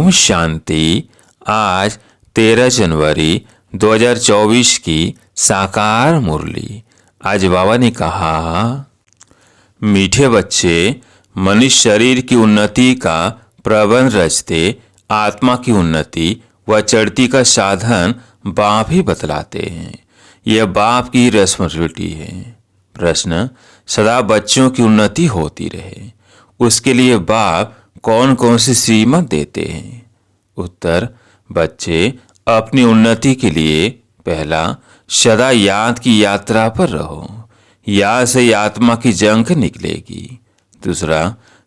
ओम शांति। आज 13 जनवरी 2024 की साकार मुरली। आज बाबा ने कहा, मीठे बच्चे मनुष्य शरीर की उन्नति का प्रबंध रचते, आत्मा की उन्नति व चढ़ती का साधन बाप ही बतलाते हैं। यह बाप की रिस्पॉन्सिबिलिटी है। प्रश्न, सदा बच्चों की उन्नति होती रहे, उसके लिए बाप कौन कौन सी श्रीमत देते हैं? उत्तर, बच्चे अपनी उन्नति के लिए पहला, सदा याद की यात्रा पर रहो, याद से आत्मा की जंग निकलेगी। दूसरा,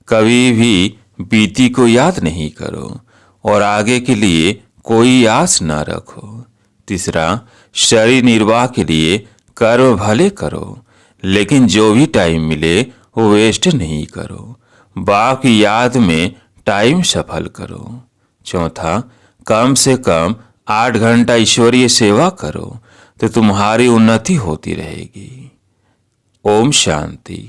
कभी भी बीती को याद नहीं करो और आगे के लिए कोई आस न रखो। तीसरा, शरीर निर्वाह के लिए कर्म भले करो, लेकिन जो भी टाइम मिले वो वेस्ट नहीं करो। बाप की याद में टाइम सफल करो। चौथा, कम से कम 8 घंटा ईश्वरीय सेवा करो तो तुम्हारी उन्नति होती रहेगी। ओम शांति।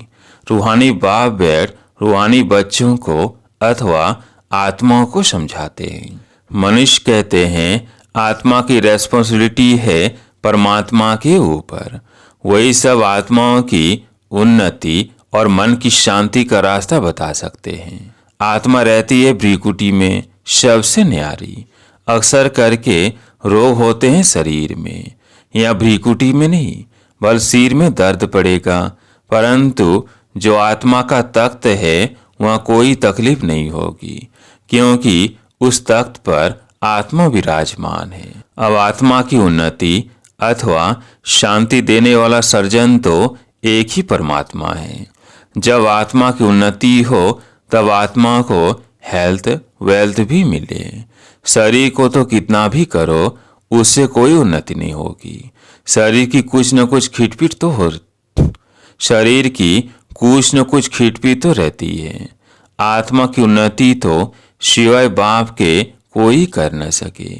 रूहानी बाप बैठ रूहानी बच्चों को अथवा आत्माओं को समझाते हैं। मनुष्य कहते हैं आत्मा की रेस्पॉन्सिबिलिटी है परमात्मा के ऊपर। वही सब आत्माओं की उन्नति और मन की शांति का रास्ता बता सकते हैं। आत्मा रहती है भ्रीकुटी में, सबसे न्यारी। अक्सर करके रोग होते हैं शरीर में या भ्रीकुटी में नहीं, बल्कि सिर में दर्द पड़ेगा। परंतु जो आत्मा का तख्त है वहाँ कोई तकलीफ नहीं होगी, क्योंकि उस तख्त पर आत्मा विराजमान है। अब आत्मा की उन्नति अथवा शांति देने वाला सर्जन तो एक ही परमात्मा है। जब आत्मा की उन्नति हो तब आत्मा को हेल्थ वेल्थ भी मिले। शरीर को तो कितना भी करो उससे कोई उन्नति नहीं होगी। शरीर की कुछ न कुछ खिटपिट तो हो शरीर की कुछ न कुछ खिटपिट तो रहती है। आत्मा की उन्नति तो सिवाय बाप के कोई कर न सके,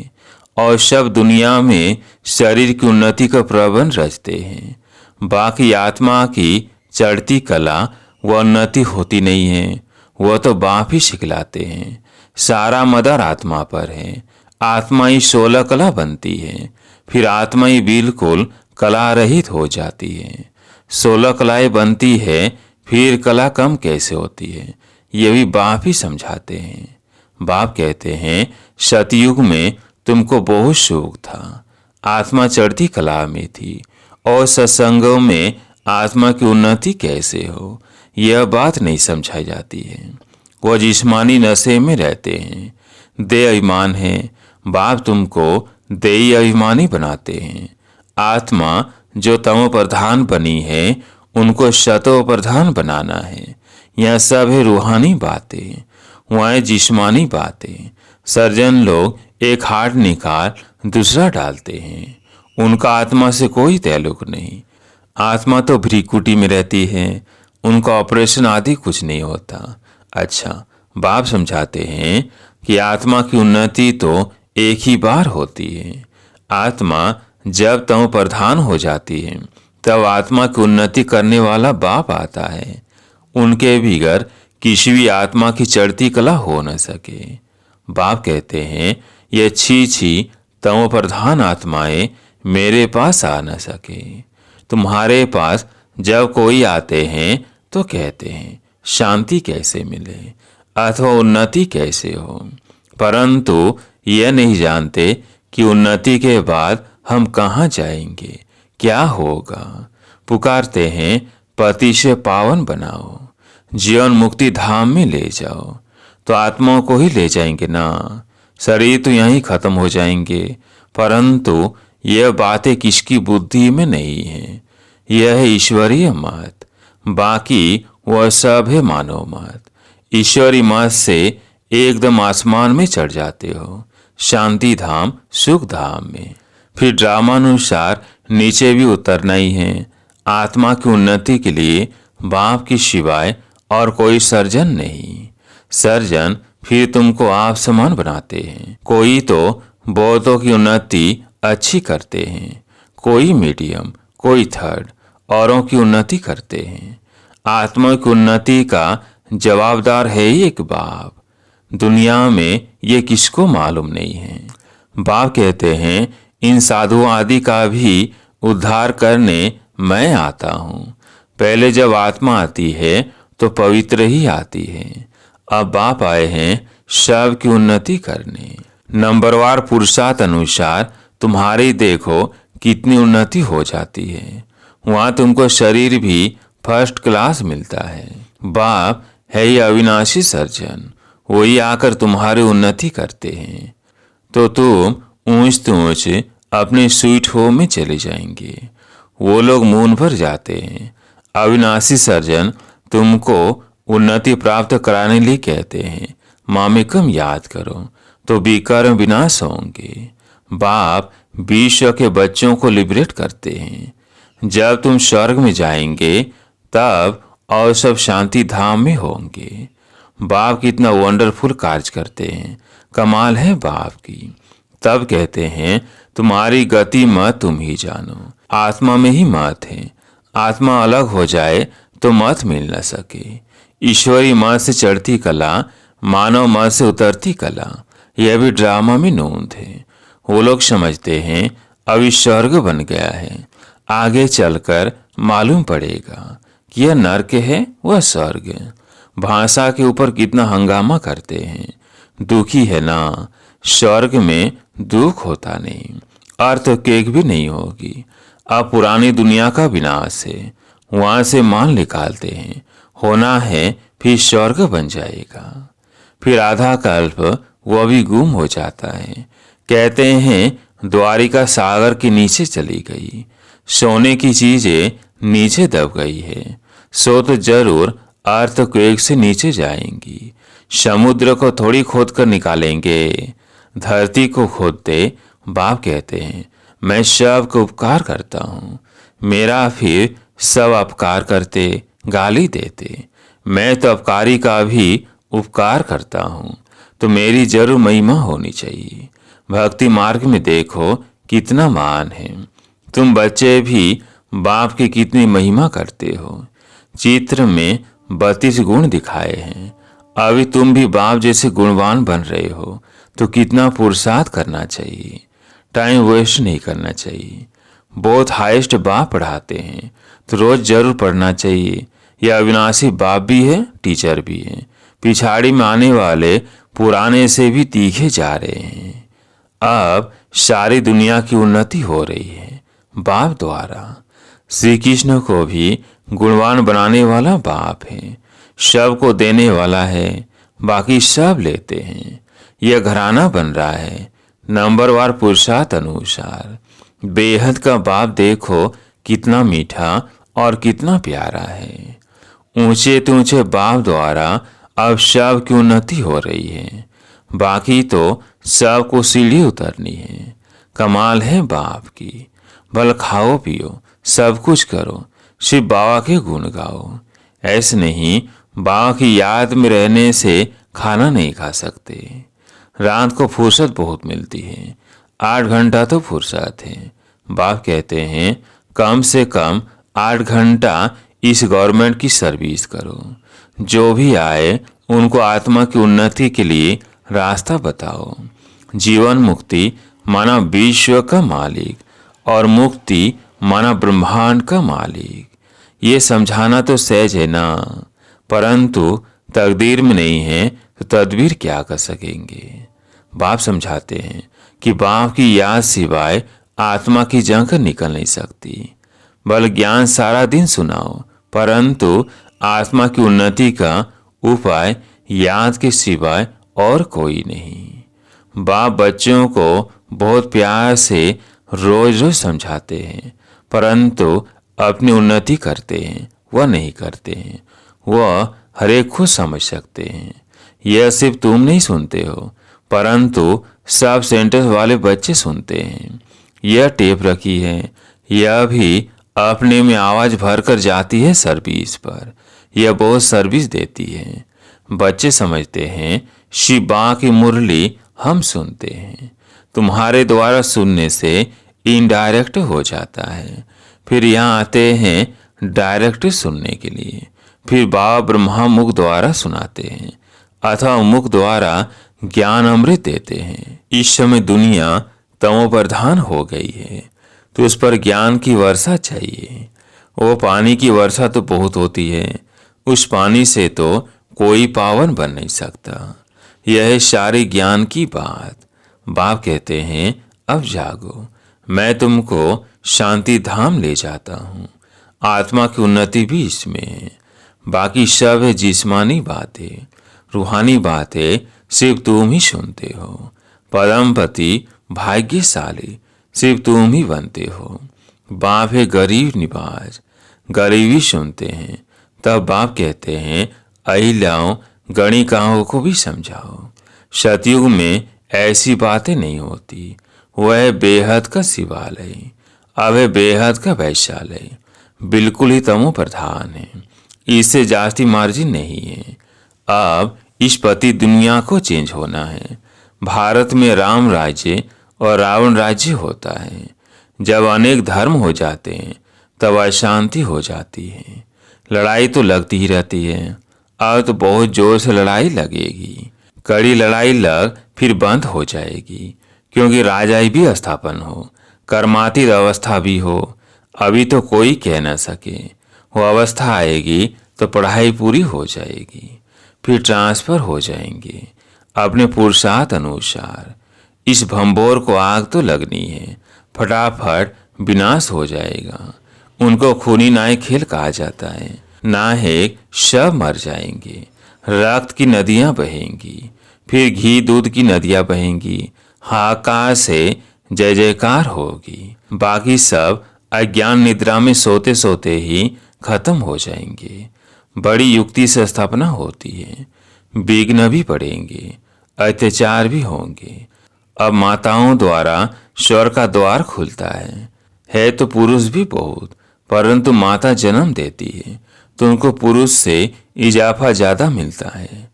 और सब दुनिया में शरीर की उन्नति का प्रबंध रचते हैं। बाकी आत्मा की चढ़ती कला व उन्नति होती नहीं है, वह तो बाप ही सिखलाते हैं। सारा मदार आत्मा पर है। आत्मा ही 16 कला बनती है, फिर आत्मा ही बिल्कुल कला रहित हो जाती है। 16 कलाएं बनती है, फिर कला कम कैसे होती है, ये भी बाप ही समझाते हैं। बाप कहते हैं सतयुग में तुमको बहुत सुख था, आत्मा चढ़ती कला में थी, और सत्संगों में आत्मा की उन्नति कैसे हो यह बात नहीं समझाई जाती है। वह जिस्मानी नशे में रहते हैं, देह अभिमान है। बाप तुमको देही अभिमानी बनाते हैं। आत्मा जो तमो प्रधान बनी है उनको शतो प्रधान बनाना है। यह सब है रूहानी बातें, वहाँ जिस्मानी बातें। सर्जन लोग एक हार्ट निकाल दूसरा डालते हैं, उनका आत्मा से कोई ताल्लुक नहीं। आत्मा तो भ्रीकुटी में रहती है, उनका ऑपरेशन आदि कुछ नहीं होता। अच्छा, बाप समझाते हैं कि आत्मा की उन्नति तो एक ही बार होती है। आत्मा जब तम प्रधान हो जाती है तब आत्मा की उन्नति करने वाला बाप आता है। उनके बिगर किसी भी आत्मा की चढ़ती कला हो न सके। बाप कहते हैं ये छी तम प्रधान आत्माएं मेरे पास आ न सके। तुम्हारे पास जब कोई आते हैं तो कहते हैं शांति कैसे मिले अथवा उन्नति कैसे हो, परंतु यह नहीं जानते कि उन्नति के बाद हम कहाँ जाएंगे, क्या होगा। पुकारते हैं पति से पावन बनाओ, जीवन मुक्ति धाम में ले जाओ, तो आत्माओं को ही ले जाएंगे ना। शरीर तो यहीं खत्म हो जाएंगे, परंतु यह बातें किसकी बुद्धि में नहीं है। यह है ईश्वरीय मत, बाकी वह सब है मानव मत। ईश्वरी मत से एकदम आसमान में चढ़ जाते हो, शांति धाम सुख धाम में। फिर ड्रामानुसार नीचे भी उतरना ही है। आत्मा की उन्नति के लिए बाप की सिवाय और कोई सर्जन नहीं। सर्जन फिर तुमको आप समान बनाते हैं। कोई तो बहुतों की उन्नति अच्छी करते हैं, कोई मीडियम, कोई थर्ड, औरों की उन्नति करते हैं। आत्मा की उन्नति का जवाबदार है ही एक बाप। दुनिया में ये किसको मालूम नहीं है। बाप कहते हैं इन साधुओं आदि का भी उद्धार करने मैं आता हूँ। पहले जब आत्मा आती है तो पवित्र ही आती है। अब बाप आए हैं सब की उन्नति करने। नंबरवार पुरुषार्थ अनुसार तुम्हारी देखो कितनी उन्नति हो जाती है। वहाँ तुमको शरीर भी फर्स्ट क्लास मिलता है। बाप है ही अविनाशी सर्जन, वही आकर तुम्हारी उन्नति करते हैं तो तुम ऊंच ऊंच अपने स्वीट होम में चले जाएंगे। वो लोग मून पर जाते हैं। अविनाशी सर्जन तुमको उन्नति प्राप्त कराने लिए कहते हैं मामेकम याद करो तो विकर्म विनाश होंगे। बाप विश्व के बच्चों को लिबरेट करते हैं। जब तुम स्वर्ग में जाएंगे तब और सब शांति धाम में होंगे। बाप कितना वंडरफुल कार्य करते हैं, कमाल है बाप की। तब कहते हैं तुम्हारी गति मत तुम ही जानो, आत्मा में ही मत है। आत्मा अलग हो जाए तो मत मिल न सके। ईश्वरी मत से चढ़ती कला, मानव मत से उतरती कला, यह भी ड्रामा में नोंद है। वो लोग समझते हैं अभी स्वर्ग बन गया है, आगे चलकर मालूम पड़ेगा कि यह नर्क है वह स्वर्ग। भाषा के ऊपर कितना हंगामा करते हैं। दुखी है ना, स्वर्ग में दुख होता नहीं, अर्थ केक भी नहीं होगी। अब पुरानी दुनिया का विनाश है, वहां से माल निकालते हैं। होना है फिर स्वर्ग बन जाएगा। फिर आधा कल्प वह भी गुम हो जाता है। कहते हैं द्वारिका सागर के नीचे चली गई। सोने की चीजें नीचे दब गई है, सो तो जरूर अर्थक्वेक से नीचे जाएंगी। समुद्र को थोड़ी खोद कर निकालेंगे, धरती को खोदते। बाप कहते हैं मैं सब को उपकार करता हूँ, मेरा फिर सब अपकार करते गाली देते। मैं तो अपकारी का भी उपकार करता हूँ तो मेरी जरूर महिमा होनी चाहिए। भक्ति मार्ग में देखो कितना मान है। तुम बच्चे भी बाप की कितनी महिमा करते हो। चित्र में 32 गुण दिखाए हैं। अभी तुम भी बाप जैसे गुणवान बन रहे हो तो कितना पुरुषार्थ करना चाहिए। टाइम वेस्ट नहीं करना चाहिए। बहुत हाईएस्ट बाप पढ़ाते हैं तो रोज जरूर पढ़ना चाहिए। यह अविनाशी बाप भी है, टीचर भी है। पिछाड़ी में आने वाले पुराने से भी तीखे जा रहे हैं। अब सारी दुनिया की उन्नति हो रही है बाप द्वारा। श्री कृष्ण को भी गुणवान बनाने वाला बाप है, सबको देने वाला है, बाकी सब लेते हैं। यह घराना बन रहा है नंबरवार पुरुषार्थ अनुसार। बेहद का बाप देखो कितना मीठा और कितना प्यारा है। ऊंचे तो ऊंचे बाप द्वारा अब सब की उन्नति हो रही है, बाकी तो सबको सीढ़ी उतरनी है। कमाल है बाप की। भल खाओ पियो सब कुछ करो, सिर्फ बाबा के गुण गाओ। ऐसे नहीं बाबा की याद में रहने से खाना नहीं खा सकते। रात को फुर्सत बहुत मिलती है, 8 घंटा तो फुर्सत है। बाप कहते हैं कम से कम 8 घंटा इस गवर्नमेंट की सर्विस करो। जो भी आए उनको आत्मा की उन्नति के लिए रास्ता बताओ। जीवन मुक्ति माना विश्व का मालिक और मुक्ति माना ब्रह्मांड का मालिक। ये समझाना तो सहज है ना, परंतु तकदीर में नहीं है तो तदबीर क्या कर सकेंगे। बाप समझाते हैं कि बाप की याद सिवाय आत्मा की जंग निकल नहीं सकती। बल ज्ञान सारा दिन सुनाओ, परंतु आत्मा की उन्नति का उपाय याद के सिवाय और कोई नहीं। बाप बच्चों को बहुत प्यार से रोज रोज समझाते हैं, परंतु अपनी उन्नति करते हैं वह नहीं करते हैं। वह हर एक खुद समझ सकते हैं। यह सिर्फ तुम नहीं सुनते हो, परंतु सब सेंटर वाले बच्चे सुनते हैं। यह टेप रखी है, यह भी अपने में आवाज भरकर जाती है सर्विस पर। यह बहुत सर्विस देती है। बच्चे समझते हैं शिबा की मुरली हम सुनते हैं। तुम्हारे द्वारा सुनने से इनडायरेक्ट हो जाता है, फिर यहाँ आते हैं डायरेक्ट सुनने के लिए। फिर बाबा ब्रह्मा मुख द्वारा सुनाते हैं। अथवा मुख द्वारा ज्ञान अमृत देते हैं। इस समय दुनिया तमो प्रधान हो गई है, तो उस पर ज्ञान की वर्षा चाहिए। वो पानी की वर्षा तो बहुत होती है, उस पानी से तो कोई पावन बन नहीं सकता। यह है सारे ज्ञान की बात। बाप कहते हैं, अब जागो, मैं तुमको शांति धाम ले जाता हूँ। आत्मा की उन्नति भी इसमें है। बाकी सब है जिस्मानी बातें, रूहानी बातें सिर्फ तुम ही सुनते हो। परमपति भाग्यशाली सिर्फ तुम ही बनते हो। बाप है गरीब निवाज, गरीबी सुनते हैं। तब बाप कहते हैं, अहिल्याओं गणिकाओं को भी समझाओ। सतयुग में ऐसी बातें नहीं होती। वह बेहद का शिवालय, अब है बेहद का वैशालय, बिल्कुल ही तमो प्रधान है। इससे जास्ती मार्जिन नहीं है। अब इस पति दुनिया को चेंज होना है। भारत में राम राज्य और रावण राज्य होता है। जब अनेक धर्म हो जाते हैं तब अशांति हो जाती है। लड़ाई तो लगती ही रहती है। अब तो बहुत जोर से लड़ाई लगेगी। कड़ी लड़ाई लग फिर बंद हो जाएगी, क्योंकि राजाई भी स्थापन हो, कर्मातीत अवस्था भी हो। अभी तो कोई कह न सके। वो अवस्था आएगी तो पढ़ाई पूरी हो जाएगी, फिर ट्रांसफर हो जाएंगे अपने पुरुषार्थ अनुसार। इस भंबोर को आग तो लगनी है, फटाफट विनाश हो जाएगा। उनको खूनी नायक खेल कहा जाता है। नायक सब मर जाएंगे, रक्त की नदियां बहेंगी, फिर घी दूध की नदियां बहेंगी, हाहाकार से जय जयकार होगी। बाकी सब अज्ञान निद्रा में सोते सोते ही खत्म हो जाएंगे। बड़ी युक्ति से स्थापना होती है। विघ्न भी पड़ेंगे, अत्याचार भी होंगे। अब माताओं द्वारा स्वर्ग का द्वार खुलता है तो पुरुष भी बहुत, परंतु माता जन्म देती है तो उनको पुरुष से इजाफा ज्यादा मिलता है।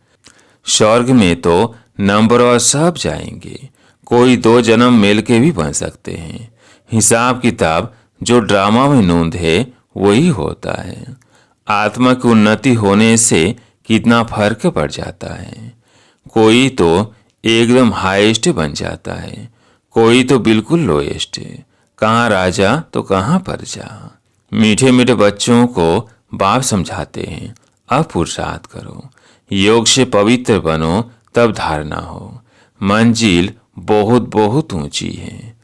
स्वर्ग में तो नंबर और सब जाएंगे। कोई 2 जन्म मेल के भी बन सकते हैं। हिसाब किताब जो ड्रामा में नोंद है वही होता है। आत्मा की उन्नति होने से कितना फर्क पड़ जाता है। कोई तो एकदम हाईएस्ट बन जाता है, कोई तो बिल्कुल लोएस्ट। कहाँ राजा तो कहाँ प्रजा। मीठे मीठे बच्चों को बाप समझाते हैं, अब पुरुषार्थ करो, योग से पवित्र बनो, तब धारणा हो। मंजिल बहुत बहुत ऊंची है।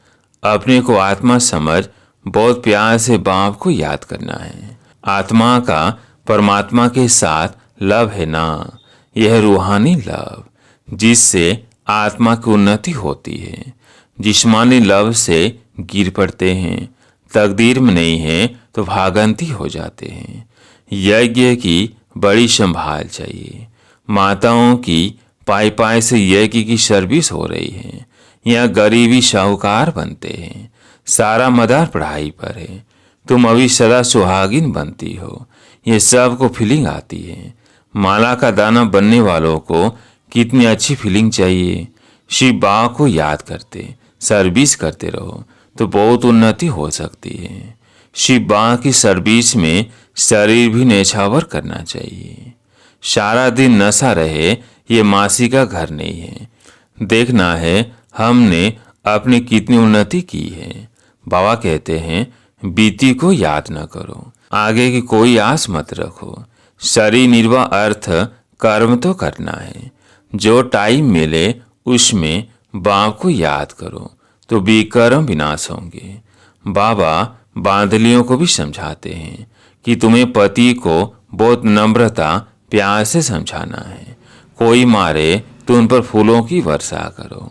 अपने को आत्मा समझ बहुत प्यार से बाप को याद करना है। आत्मा का परमात्मा के साथ लव है ना, यह रूहानी लव, जिससे आत्मा की उन्नति होती है। जिस्मानी लव से गिर पड़ते हैं, तकदीर में नहीं है तो भागंती हो जाते हैं। यज्ञ की बड़ी संभाल चाहिए। माताओं की पाई पाई से यज्ञ की सर्विस हो रही है। यहाँ गरीबी साहूकार बनते हैं। सारा मदार पढ़ाई पर है। तुम अभी सदा सुहागिन बनती हो, ये सबको फीलिंग आती है। माला का दाना बनने वालों को कितनी अच्छी फीलिंग चाहिए। शिव बाबा को याद करते सर्विस करते रहो तो बहुत उन्नति हो सकती है। शिव बाबा की सर्विस में शरीर भी नेछावर करना चाहिए। सारा दिन नशा रहे ये मासी का घर नहीं है। देखना है हमने अपनी कितनी उन्नति की है। बाबा कहते हैं, बीती को याद न करो, आगे की कोई आस मत रखो। शरीर निर्वाह अर्थ कर्म तो करना है। जो टाइम मिले उसमें बाप को याद करो तो विकर्म विनाश होंगे। बाबा बांधलियों को भी समझाते हैं कि तुम्हें पति को बहुत नम्रता प्यार से समझाना है। कोई मारे तो उन पर फूलों की वर्षा करो।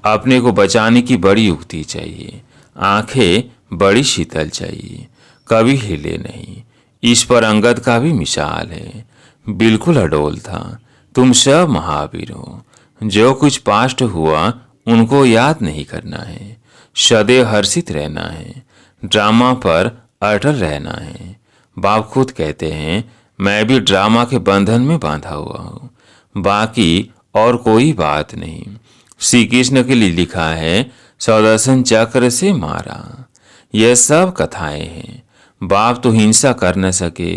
अपने को बचाने की बड़ी युक्ति चाहिए। आंखें बड़ी शीतल चाहिए, कभी हिले नहीं। इस पर अंगद का भी मिसाल है, बिल्कुल अडोल था। तुम सब महावीर हो। जो कुछ पास्ट हुआ उनको याद नहीं करना है। सदैव हर्षित रहना है। ड्रामा पर अटल रहना है। बाप खुद कहते हैं, मैं भी ड्रामा के बंधन में बांधा हुआ हूँ, बाकी और कोई बात नहीं। श्री कृष्ण के लिए लिखा है, सुदर्शन चक्र से मारा। यह सब कथाएं हैं। बाप तो हिंसा कर न सके,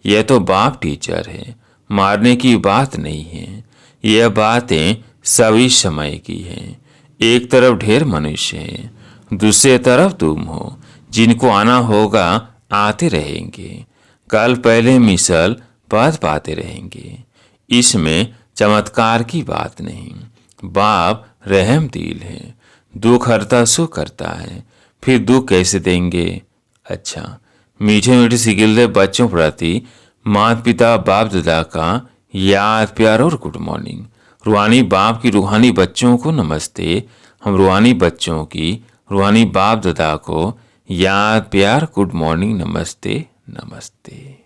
यह तो बाप टीचर है, मारने की बात नहीं है। यह बातें सभी समय की हैं। एक तरफ ढेर मनुष्य हैं, दूसरे तरफ तुम हो। जिनको आना होगा आते रहेंगे, कल पहले मिसल पद पाते रहेंगे। इसमें चमत्कार की बात नहीं। बाप रहम दिल है, दुख हरता सुख करता है। फिर दुख कैसे देंगे? अच्छा, मीठे मीठे सिगिलते बच्चों प्रति माता पिता बाप दादा का याद प्यार और गुड मॉर्निंग। रूहानी बाप की रूहानी बच्चों को नमस्ते। हम रूहानी बच्चों की रूहानी बाप दादा को याद प्यार गुड मॉर्निंग नमस्ते नमस्ते।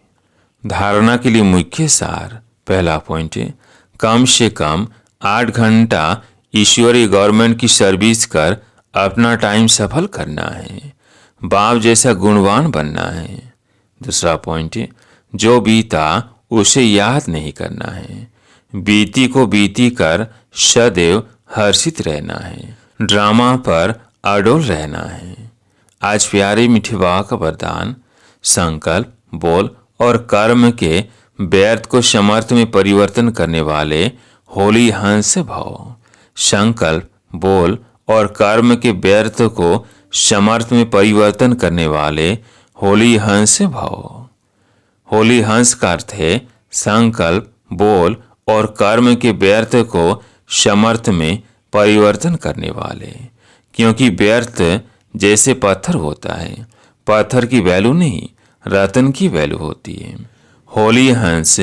धारणा के लिए मुख्य सार। पहला पॉइंट है, कम से कम 8 घंटा ईश्वरीय गवर्नमेंट की सर्विस कर अपना टाइम सफल करना है। बाप जैसा गुणवान बनना है। दूसरा पॉइंट है, जो बीता उसे याद नहीं करना है। बीती को बीती कर सदैव हर्षित रहना है। ड्रामा पर अडोल रहना है। आज प्यारे मीठे बाबा का वरदान, संकल्प, बोल और कर्म के व्यर्थ को समर्थ में परिवर्तन करने वाले होली हंस भव। संकल्प, बोल और कर्म के व्यर्थ को समर्थ में परिवर्तन करने वाले होली हंस भव। होली हंस का अर्थ है संकल्प, बोल और कर्म के व्यर्थ को समर्थ में परिवर्तन करने वाले। क्योंकि व्यर्थ जैसे पत्थर होता है, पत्थर की वैल्यू नहीं, रत्न की वैल्यू होती है। होली हंस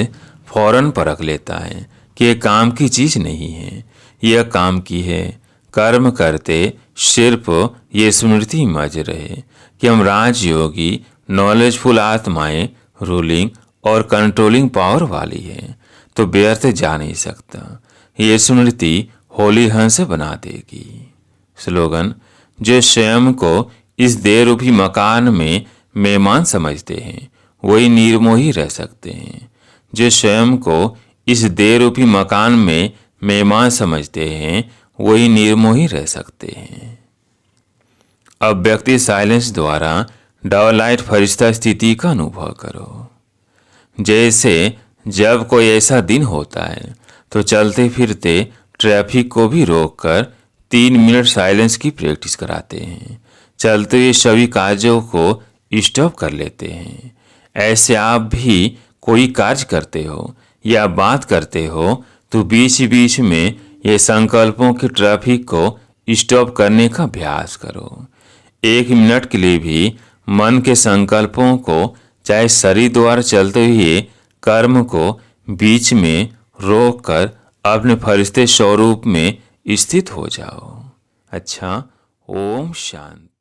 फौरन परख लेता है कि यह काम की चीज नहीं है, यह काम की है। कर्म करते सिर्फ ये स्मृति मज रहे कि हम राजयोगी नॉलेजफुल आत्माएं रूलिंग और कंट्रोलिंग पावर वाली है, तो व्यर्थ जा नहीं सकता। ये स्मृति होली हंस बना देगी। स्लोगन, जो स्वयं को इस देह रूपी मकान में मेहमान समझते हैं वही निर्मोही रह सकते हैं। जो स्वयं को इस देह रूपी मकान में मेहमान समझते हैं वही निर्मोही रह सकते हैं। अब व्यक्ति साइलेंस द्वारा डबल लाइट फरिश्ता स्थिति का अनुभव करो। जैसे जब कोई ऐसा दिन होता है तो चलते फिरते ट्रैफिक को भी रोककर 3 मिनट साइलेंस की प्रैक्टिस कराते हैं। चलते हुए सभी कार्यों को स्टॉप कर लेते हैं। ऐसे आप भी कोई कार्य करते हो या बात करते हो तो बीच बीच में ये संकल्पों के ट्रैफिक को स्टॉप करने का अभ्यास करो। 1 मिनट के लिए भी मन के संकल्पों को, चाहे शरीर द्वारा चलते हुए कर्म को, बीच में रोक कर अपने फरिश्ते स्वरूप में स्थित हो जाओ। अच्छा, ओम शांति।